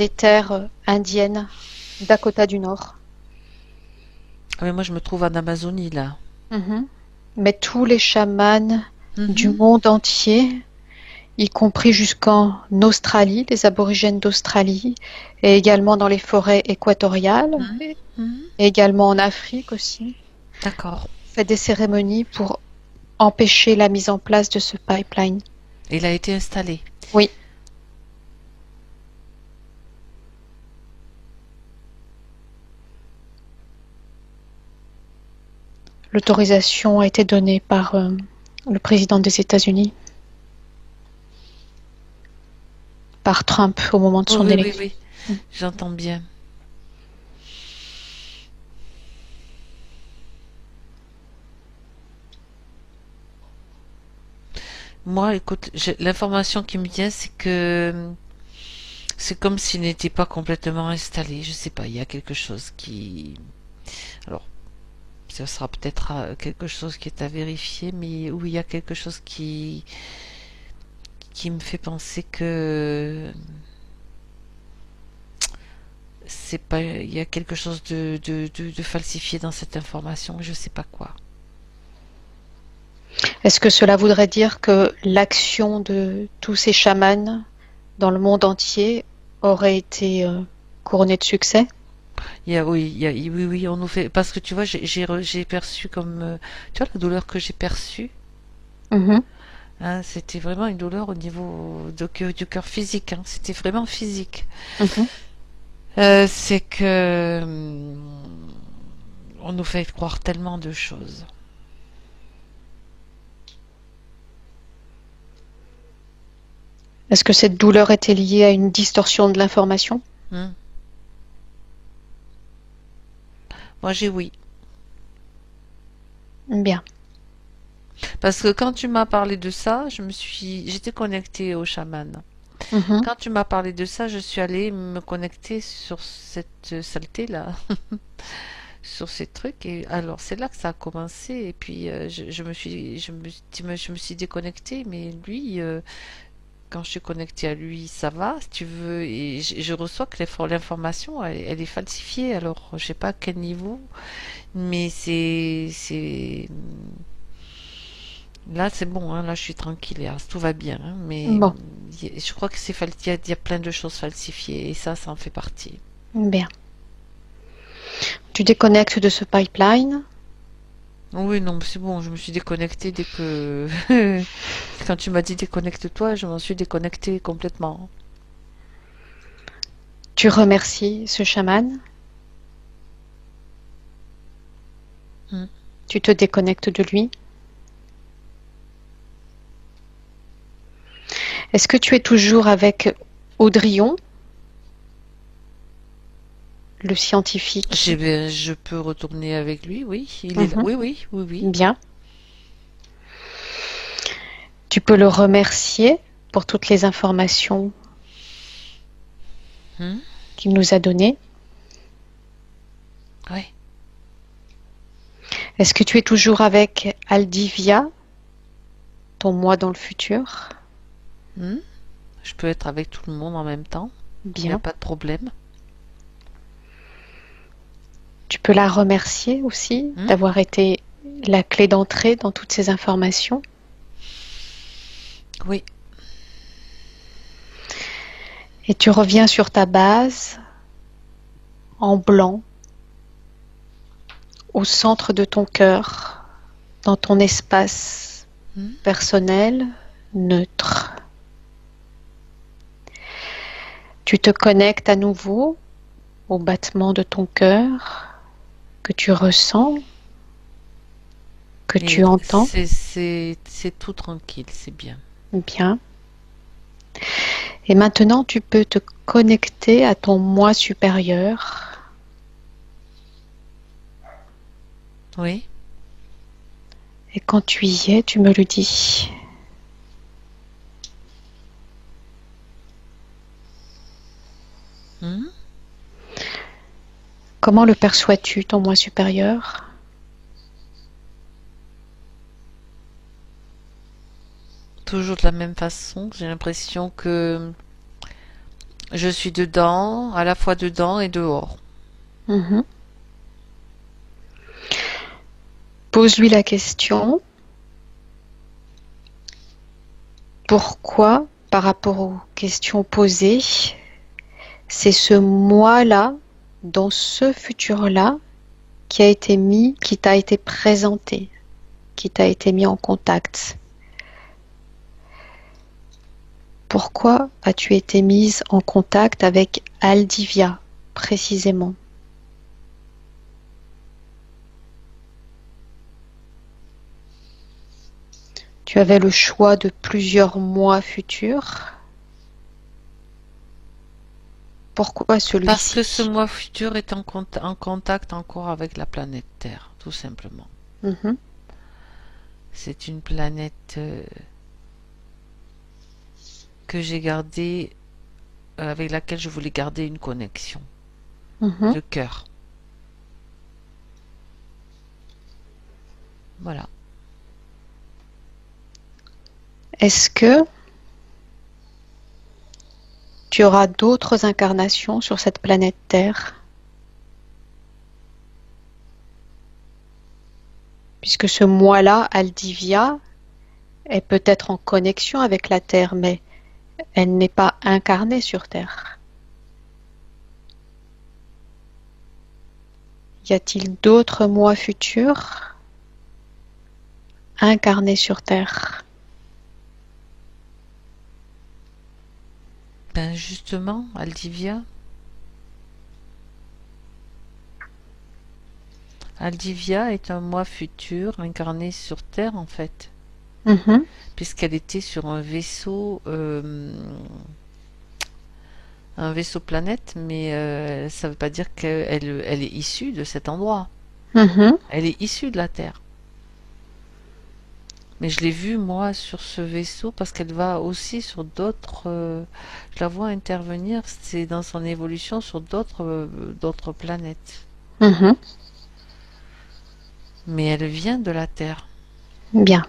Speaker 2: terres, indiennes, Dakota du Nord.
Speaker 1: Ah, mais moi, je me trouve en Amazonie, là.
Speaker 2: Mhm. Mais tous les chamans du
Speaker 1: Mhm,
Speaker 2: monde entier, y compris jusqu'en Australie, les aborigènes d'Australie, et également dans les forêts équatoriales,
Speaker 1: mhm,
Speaker 2: et
Speaker 1: mhm.
Speaker 2: également en Afrique aussi,
Speaker 1: D'accord.
Speaker 2: fait des cérémonies pour empêcher la mise en place de ce pipeline.
Speaker 1: Il a été installé.
Speaker 2: Oui. L'autorisation a été donnée par le président des États-Unis, par Trump au moment de
Speaker 1: Oh,
Speaker 2: son
Speaker 1: oui, oui,
Speaker 2: élection.
Speaker 1: oui. J'entends bien. Moi, écoute, l'information qui me vient, c'est que c'est comme s'il n'était pas complètement installé. Je sais pas, il y a quelque chose qui... Alors, ce sera peut-être quelque chose qui est à vérifier, mais où il y a quelque chose qui me fait penser que c'est pas, il y a quelque chose de falsifié dans cette information, je sais pas quoi.
Speaker 2: Est-ce que cela voudrait dire que l'action de tous ces chamans dans le monde entier aurait été couronnée de succès?
Speaker 1: Oui, oui, oui, on nous fait, parce que tu vois, j'ai perçu comme, tu vois, la douleur que j'ai perçue,
Speaker 2: Mhm,
Speaker 1: hein, c'était vraiment une douleur au niveau du cœur physique, hein, c'était vraiment physique.
Speaker 2: mhm.
Speaker 1: C'est que on nous fait croire tellement de choses.
Speaker 2: Est-ce que cette douleur était liée à une distorsion de l'information?
Speaker 1: Hein. Moi, j'ai oui.
Speaker 2: Bien.
Speaker 1: Parce que quand tu m'as parlé de ça, j'étais connectée au chaman.
Speaker 2: Mhm.
Speaker 1: Quand tu m'as parlé de ça, je suis allée me connecter sur cette saleté-là, sur ces trucs. Et alors, c'est là que ça a commencé. Et puis, je me suis déconnectée. Mais lui, quand je suis connectée à lui, ça va, si tu veux. Et je reçois que l'information, elle est falsifiée. Alors, je sais pas à quel niveau, mais là, c'est bon, hein, là, je suis tranquille, hein, tout va bien, hein, mais
Speaker 2: Bon,
Speaker 1: je crois que il y a plein de choses falsifiées, et ça en fait partie.
Speaker 2: bien. Tu déconnectes de ce pipeline.
Speaker 1: Oui, non, c'est bon, je me suis déconnectée dès que... Quand tu m'as dit déconnecte-toi, je m'en suis déconnectée complètement.
Speaker 2: Tu remercies ce chaman.
Speaker 1: Hmm.
Speaker 2: Tu te déconnectes de lui. Est-ce que tu es toujours avec Audrillon, le scientifique?
Speaker 1: Je peux retourner avec lui, oui, il est là.
Speaker 2: Mhm.
Speaker 1: Oui, oui, oui, oui.
Speaker 2: Bien. Tu peux le remercier pour toutes les informations
Speaker 1: Hmm.
Speaker 2: qu'il nous a données.
Speaker 1: Oui.
Speaker 2: Est-ce que tu es toujours avec Aldivia, ton moi dans le futur?
Speaker 1: Hmm. Je peux être avec tout le monde en même temps, il n'y a
Speaker 2: Bien.
Speaker 1: pas de problème.
Speaker 2: Tu peux la remercier aussi
Speaker 1: Hmm.
Speaker 2: d'avoir été la clé d'entrée dans toutes ces informations.
Speaker 1: Oui.
Speaker 2: Et tu reviens sur ta base en blanc, au centre de ton cœur, dans ton espace
Speaker 1: Hmm.
Speaker 2: personnel neutre. Tu te connectes à nouveau au battement de ton cœur que tu ressens, que tu
Speaker 1: Et
Speaker 2: entends.
Speaker 1: c'est tout tranquille, c'est bien.
Speaker 2: Bien. Et maintenant, tu peux te connecter à ton moi supérieur.
Speaker 1: Oui.
Speaker 2: Et quand tu y es, tu me le dis.
Speaker 1: Hmm.
Speaker 2: Comment le perçois-tu, ton moi supérieur?
Speaker 1: Toujours de la même façon. J'ai l'impression que je suis dedans, à la fois dedans et dehors.
Speaker 2: Mhm. Pose-lui la question. Pourquoi, par rapport aux questions posées, c'est ce moi-là, dans ce futur-là, qui a été mis, qui t'a été présenté, qui t'a été mis en contact? Pourquoi as-tu été mise en contact avec Aldivia, précisément? Tu avais le choix de plusieurs mois futurs. Pourquoi
Speaker 1: Parce que ce
Speaker 2: celui-ci?
Speaker 1: moi futur est en contact encore avec la planète Terre, tout simplement.
Speaker 2: Mhm,
Speaker 1: C'est une planète que j'ai gardée, avec laquelle je voulais garder une connexion
Speaker 2: mhm.
Speaker 1: de cœur. Voilà.
Speaker 2: Est-ce que tu auras d'autres incarnations sur cette planète Terre? Puisque ce moi-là, Aldivia, est peut-être en connexion avec la Terre, mais elle n'est pas incarnée sur Terre. Y a-t-il d'autres moi futurs incarnés sur Terre?
Speaker 1: Ben justement, Aldivia. Aldivia est un moi futur incarné sur Terre en fait,
Speaker 2: Mhm,
Speaker 1: puisqu'elle était sur un vaisseau planète, mais ça ne veut pas dire qu'elle est issue de cet endroit.
Speaker 2: mhm.
Speaker 1: Elle est issue de la Terre. Mais je l'ai vue moi sur ce vaisseau parce qu'elle va aussi sur d'autres. Je la vois intervenir, c'est dans son évolution sur d'autres planètes.
Speaker 2: Mhm.
Speaker 1: Mais elle vient de la Terre.
Speaker 2: Bien.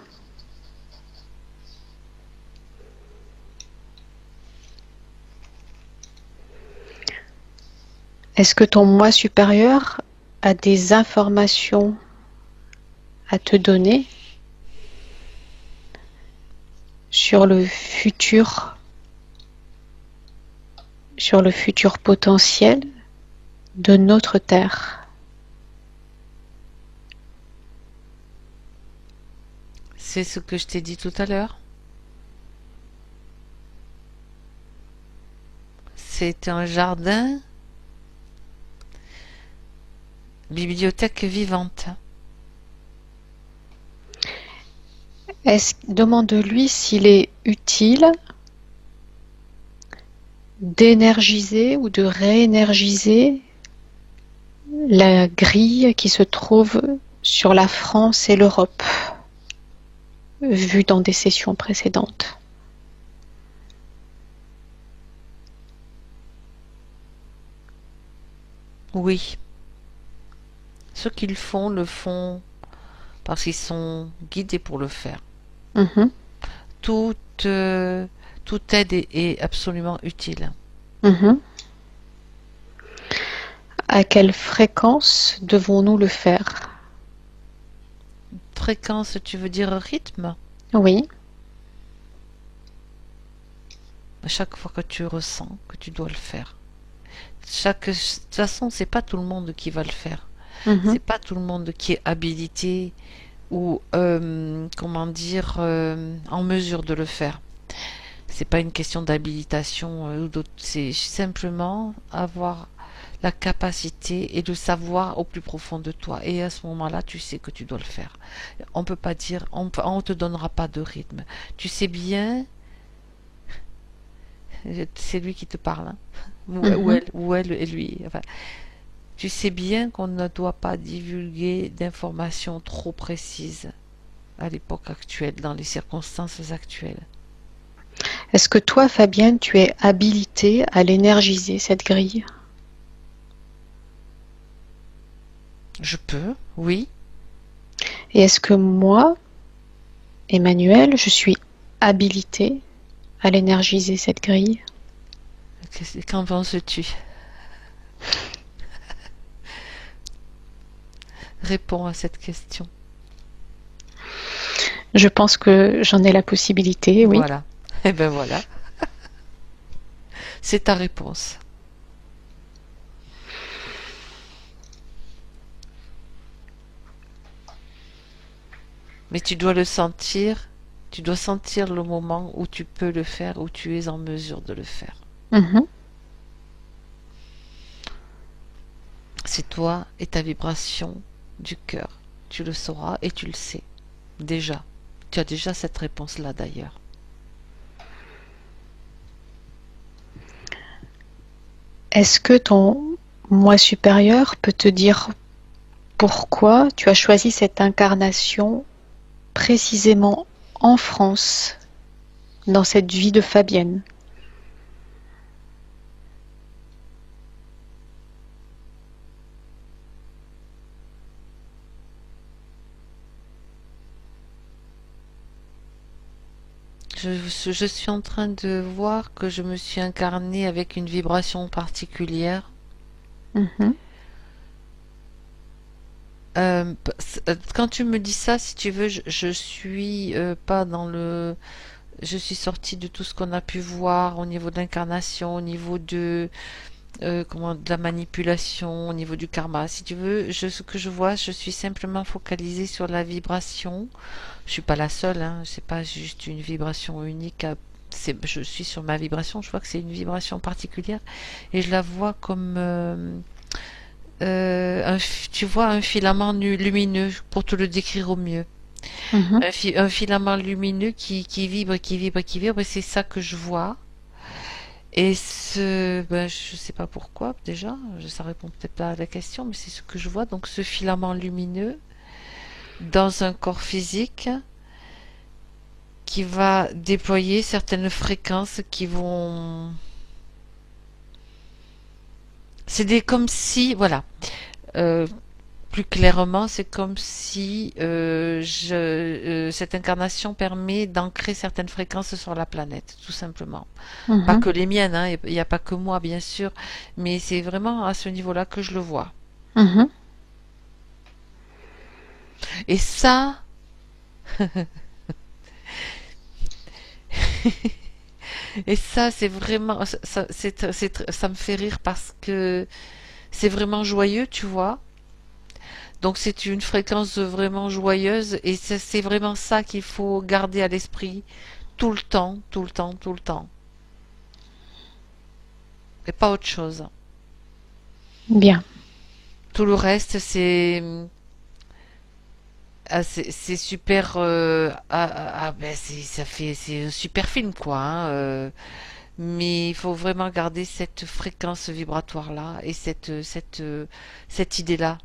Speaker 2: Est-ce que ton moi supérieur a des informations à te donner sur sur le futur potentiel de notre Terre?
Speaker 1: C'est ce que je t'ai dit tout à l'heure. C'est un jardin, bibliothèque vivante.
Speaker 2: Demande-lui s'il est utile d'énergiser ou de réénergiser la grille qui se trouve sur la France et l'Europe, vue dans des sessions précédentes.
Speaker 1: Oui. Ceux qui le font parce qu'ils sont guidés pour le faire.
Speaker 2: Mhm,
Speaker 1: Toute, euh, toute aide est absolument utile.
Speaker 2: mhm. À quelle fréquence devons-nous le faire?
Speaker 1: Fréquence, tu veux dire rythme?
Speaker 2: Oui.
Speaker 1: À chaque fois que tu ressens que tu dois le faire. De toute façon, c'est pas tout le monde qui va le faire.
Speaker 2: Mhm,
Speaker 1: C'est pas tout le monde qui est habilité ou, comment dire, en mesure de le faire. C'est pas une question d'habilitation ou d'autre. C'est simplement avoir la capacité et le savoir au plus profond de toi. Et à ce moment-là, tu sais que tu dois le faire. On peut pas dire, on te donnera pas de rythme. Tu sais bien, c'est lui qui te parle, hein,
Speaker 2: mhm.
Speaker 1: ou elle et lui. Enfin, tu sais bien qu'on ne doit pas divulguer d'informations trop précises à l'époque actuelle, dans les circonstances actuelles.
Speaker 2: Est-ce que toi, Fabienne, tu es habilitée à l'énergiser, cette grille?
Speaker 1: Je peux, oui.
Speaker 2: Et est-ce que moi, Emmanuel, je suis habilitée à l'énergiser, cette grille?
Speaker 1: Qu'en penses-tu? Réponds à cette question.
Speaker 2: Je pense que j'en ai la possibilité, oui.
Speaker 1: Voilà. Et ben voilà. C'est ta réponse. Mais tu dois le sentir, Tu dois sentir le moment où tu peux le faire, où tu es en mesure de le faire.
Speaker 2: Mhm.
Speaker 1: C'est toi et ta vibration du cœur. Tu le sauras et tu le sais. Déjà. Tu as déjà cette réponse-là d'ailleurs.
Speaker 2: Est-ce que ton moi supérieur peut te dire pourquoi tu as choisi cette incarnation précisément en France, dans cette vie de Fabienne?
Speaker 1: Je suis en train de voir que je me suis incarnée avec une vibration particulière.
Speaker 2: Mhm.
Speaker 1: Quand tu me dis ça, si tu veux, je suis pas dans le... Je suis sortie de tout ce qu'on a pu voir au niveau de l'incarnation, au niveau de la manipulation, au niveau du karma. Si tu veux, ce que je vois, je suis simplement focalisée sur la vibration. Je suis pas la seule, hein. C'est pas juste une vibration unique. Je suis sur ma vibration. Je vois que c'est une vibration particulière et je la vois comme tu vois un filament lumineux pour te le décrire au mieux.
Speaker 2: Mhm.
Speaker 1: Un filament lumineux qui vibre, qui vibre, qui vibre. Et c'est ça que je vois. Et je sais pas pourquoi déjà. Ça répond peut-être pas à la question, mais c'est ce que je vois. Donc ce filament lumineux dans un corps physique qui va déployer certaines fréquences qui vont... C'est des comme si, voilà, euh, plus clairement, c'est comme si cette incarnation permet d'ancrer certaines fréquences sur la planète, tout simplement. Pas
Speaker 2: Mhm.
Speaker 1: que les miennes, hein, il n'y a pas que moi, bien sûr, mais c'est vraiment à ce niveau-là que je le vois.
Speaker 2: Mhm.
Speaker 1: Et ça, et ça, c'est vraiment, ça me fait rire parce que c'est vraiment joyeux, tu vois. Donc c'est une fréquence vraiment joyeuse et c'est vraiment ça qu'il faut garder à l'esprit tout le temps, tout le temps, tout le temps. Et pas autre chose.
Speaker 2: Bien.
Speaker 1: Tout le reste, c'est super. C'est un super film quoi. Hein, mais il faut vraiment garder cette fréquence vibratoire là et cette idée là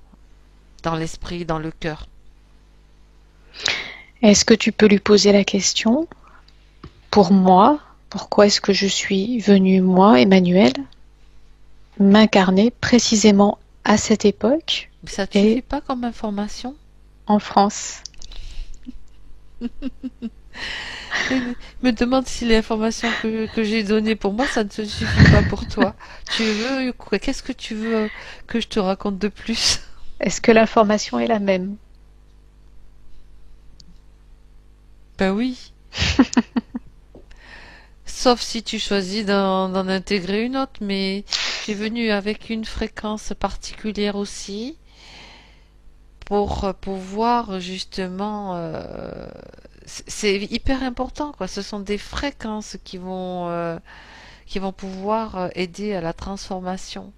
Speaker 1: dans l'esprit, dans le cœur.
Speaker 2: Est-ce que tu peux lui poser la question, pour moi, pourquoi est-ce que je suis venue, moi, Emmanuel, m'incarner précisément à cette époque
Speaker 1: Mais ça te
Speaker 2: et
Speaker 1: suffit pas comme information?
Speaker 2: en France?
Speaker 1: Me demande si l'information que j'ai donnée pour moi, ça ne te suffit pas pour toi. Tu veux quoi? Qu'est-ce que tu veux que je te raconte de plus?
Speaker 2: Est-ce que l'information est la même?
Speaker 1: Ben oui. Sauf si tu choisis d'en intégrer une autre, mais tu es venu avec une fréquence particulière aussi pour pouvoir justement... c'est hyper important, quoi. Ce sont des fréquences qui vont pouvoir aider à la transformation.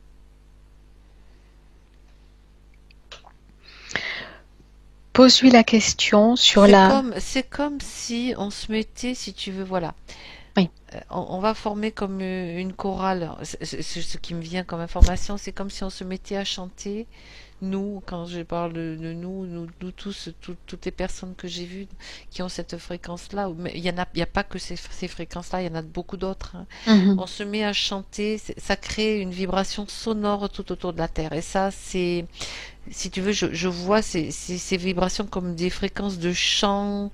Speaker 2: Pose-lui la question sur la...
Speaker 1: C'est comme si on se mettait, si tu veux, voilà.
Speaker 2: Oui.
Speaker 1: On va former comme une chorale. Ce qui me vient comme information, c'est comme si on se mettait à chanter. Nous, quand je parle de nous tous, toutes les personnes que j'ai vues qui ont cette fréquence-là, mais il y a pas que ces fréquences-là, il y en a beaucoup d'autres. Hein.
Speaker 2: Mhm.
Speaker 1: On se met à chanter, ça crée une vibration sonore tout autour de la Terre. Et ça, c'est, si tu veux, je vois ces vibrations comme des fréquences de chant,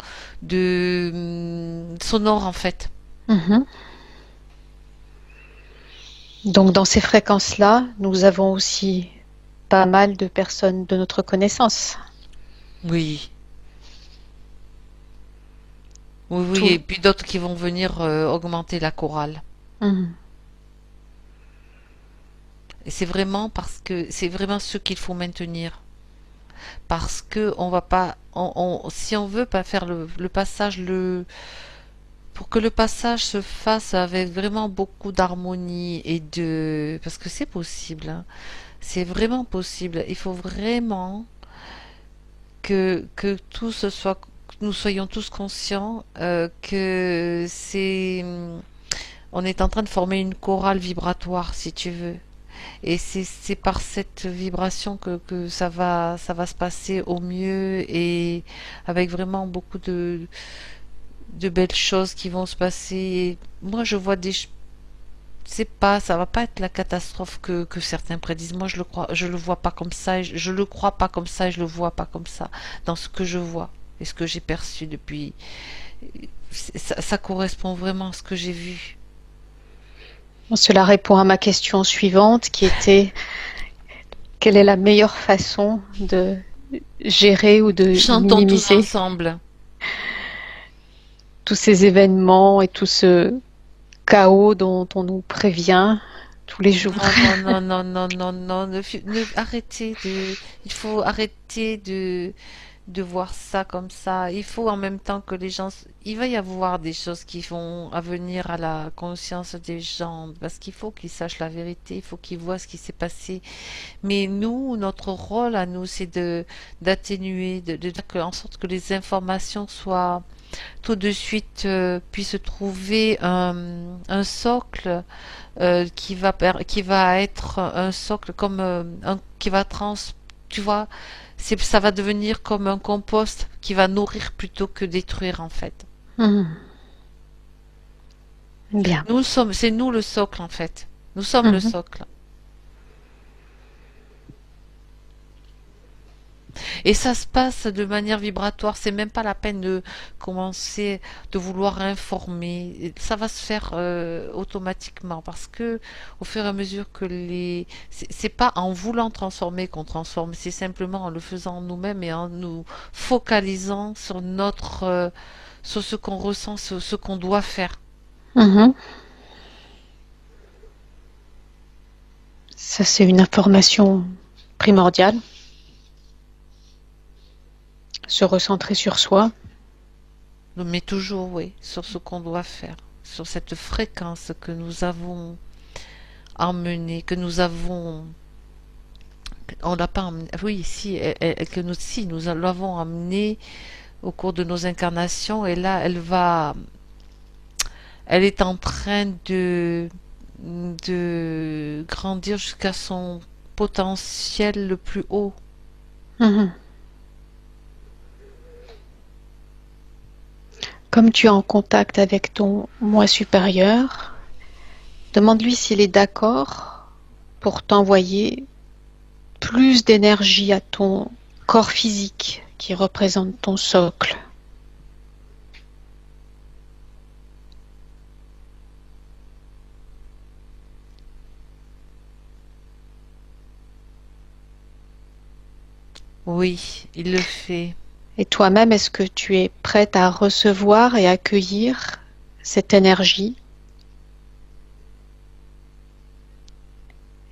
Speaker 1: sonore en fait.
Speaker 2: Mhm. Donc dans ces fréquences-là, nous avons aussi pas mal de personnes de notre connaissance.
Speaker 1: Oui, oui, oui, et
Speaker 2: Tout.
Speaker 1: puis d'autres qui vont venir augmenter la chorale.
Speaker 2: Mhm.
Speaker 1: Et c'est vraiment parce que c'est vraiment ce qu'il faut maintenir. parce que on va pas, si on veut pas faire le passage, pour que le passage se fasse avec vraiment beaucoup d'harmonie parce que c'est possible, hein. C'est vraiment possible. Il faut vraiment que tout ce soit, que nous soyons tous conscients que on est en train de former une chorale vibratoire, si tu veux. Et c'est par cette vibration que ça va se passer au mieux et avec vraiment beaucoup de belles choses qui vont se passer. Moi, je vois c'est pas, ça va pas être la catastrophe que certains prédisent. Moi, je le vois pas comme ça, je le crois pas comme ça, et je le vois pas comme ça, dans ce que je vois et ce que j'ai perçu depuis. Ça correspond vraiment à ce que j'ai vu.
Speaker 2: Bon, cela répond à ma question suivante qui était quelle est la meilleure façon de gérer ou de
Speaker 1: Chantons tous
Speaker 2: minimiser
Speaker 1: ensemble.
Speaker 2: tous ces événements et tout ce chaos dont on nous prévient tous les jours.
Speaker 1: Non, non, non, non, non, non, non, arrêtez il faut arrêter de voir ça comme ça. Il faut en même temps que les gens, il va y avoir des choses qui vont à venir à la conscience des gens, parce qu'il faut qu'ils sachent la vérité, il faut qu'ils voient ce qui s'est passé. Mais nous, notre rôle à nous, c'est d'atténuer, de faire en sorte que les informations soient tout de suite puissent trouver un socle qui va être un socle comme qui va tu vois, ça va devenir comme un compost qui va nourrir plutôt que détruire en fait.
Speaker 2: Mhm. Bien.
Speaker 1: C'est nous le socle en fait. Nous sommes le
Speaker 2: Mhm.
Speaker 1: socle. Et ça se passe de manière vibratoire. C'est même pas la peine de commencer de vouloir informer. Ça va se faire automatiquement parce que au fur et à mesure que c'est pas en voulant transformer qu'on transforme. C'est simplement en le faisant nous-mêmes et en nous focalisant sur sur ce qu'on ressent, sur ce qu'on doit faire.
Speaker 2: Mhm. Ça, c'est une information primordiale. Se recentrer sur soi.
Speaker 1: Mais toujours, oui, sur ce qu'on doit faire, sur cette fréquence que nous avons emmenée, que nous avons on l'a pas emmené, oui, si, si, nous l'avons amenée au cours de nos incarnations, et là, elle est en train de grandir jusqu'à son potentiel le plus haut.
Speaker 2: Mhm. Comme tu es en contact avec ton moi supérieur, demande-lui s'il est d'accord pour t'envoyer plus d'énergie à ton corps physique qui représente ton socle.
Speaker 1: Oui, il le fait.
Speaker 2: Et toi-même, est-ce que tu es prête à recevoir et accueillir cette énergie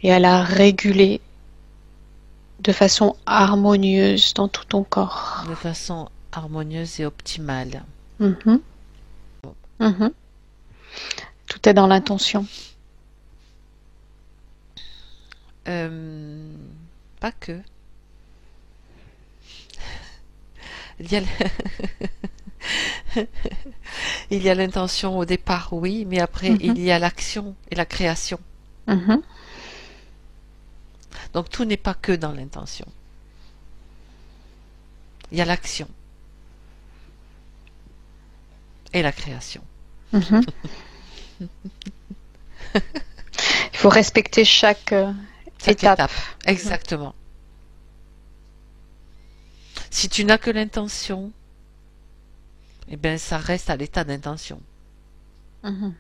Speaker 2: et à la réguler de façon harmonieuse dans tout ton corps?
Speaker 1: De façon harmonieuse et optimale.
Speaker 2: Mhm. Mhm. Tout est dans l'intention.
Speaker 1: Euh, Pas que. Il y a, il y a l'intention au départ, oui, mais après,
Speaker 2: Mhm.
Speaker 1: il y a l'action et la création.
Speaker 2: Mhm.
Speaker 1: Donc, tout n'est pas que dans l'intention. Il y a l'action et la création.
Speaker 2: Mhm. Il faut respecter chaque
Speaker 1: Chaque
Speaker 2: étape.
Speaker 1: étape. Exactement. Si tu n'as que l'intention, eh bien, ça reste à l'état d'intention.
Speaker 2: Mhm.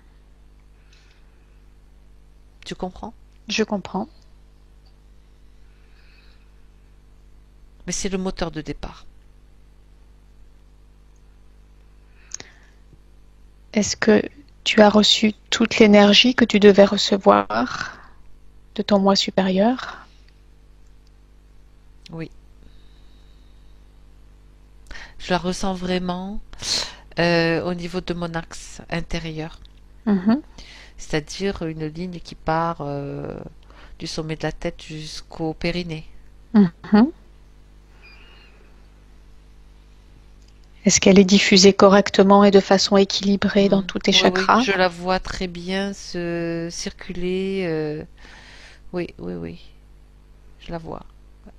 Speaker 1: Tu comprends?
Speaker 2: Je comprends.
Speaker 1: Mais c'est le moteur de départ.
Speaker 2: Est-ce que tu as reçu toute l'énergie que tu devais recevoir de ton moi supérieur?
Speaker 1: Oui. Je la ressens vraiment au niveau de mon axe intérieur.
Speaker 2: Mhm,
Speaker 1: C'est-à-dire une ligne qui part du sommet de la tête jusqu'au périnée.
Speaker 2: mhm. Est-ce qu'elle est diffusée correctement et de façon équilibrée dans
Speaker 1: Mm.
Speaker 2: tous tes
Speaker 1: Oui, oui,
Speaker 2: chakras?
Speaker 1: je la vois très bien se circuler. Oui, oui, oui, je la vois.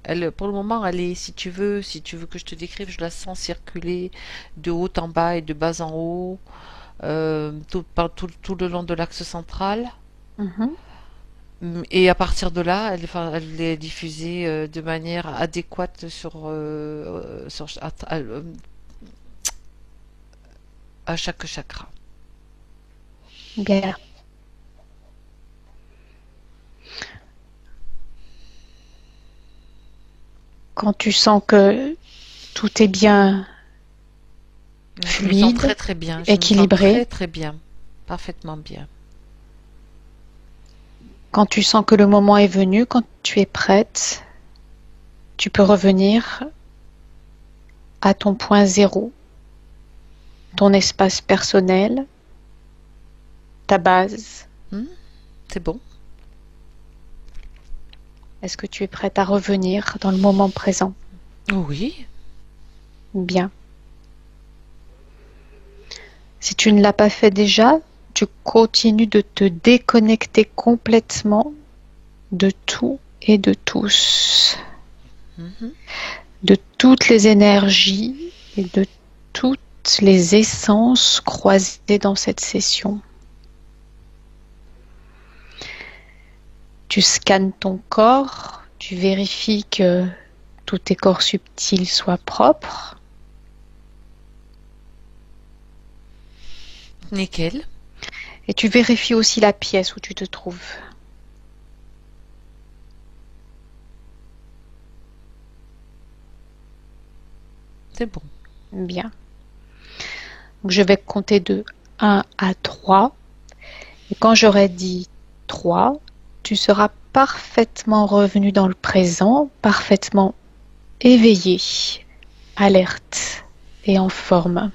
Speaker 1: Elle, pour le moment, elle est, si tu veux que je te décrive, je la sens circuler de haut en bas et de bas en haut, tout le long de l'axe central.
Speaker 2: Mhm.
Speaker 1: Et à partir de là, elle est diffusée de manière adéquate à chaque chakra.
Speaker 2: Bien. Quand tu sens que tout est bien
Speaker 1: Je me sens
Speaker 2: fluide,
Speaker 1: très très bien, je me sens
Speaker 2: équilibré,
Speaker 1: très très bien, parfaitement bien.
Speaker 2: quand tu sens que le moment est venu, quand tu es prête, tu peux revenir à ton point zéro, ton espace personnel, ta base.
Speaker 1: Hmm, c'est bon.
Speaker 2: Est-ce que tu es prête à revenir dans le moment présent?
Speaker 1: Oui,
Speaker 2: Bien. Si tu ne l'as pas fait déjà, tu continues de te déconnecter complètement de tout et de tous,
Speaker 1: mhm,
Speaker 2: de toutes les énergies et de toutes les essences croisées dans cette session. Tu scannes ton corps, tu vérifies que tous tes corps subtils soient propres
Speaker 1: nickel,
Speaker 2: et tu vérifies aussi la pièce où tu te trouves.
Speaker 1: c'est bon.
Speaker 2: Bien. Donc, je vais compter de 1 à 3. Et quand j'aurai dit 3, tu seras parfaitement revenu dans le présent, parfaitement éveillé, alerte et en forme.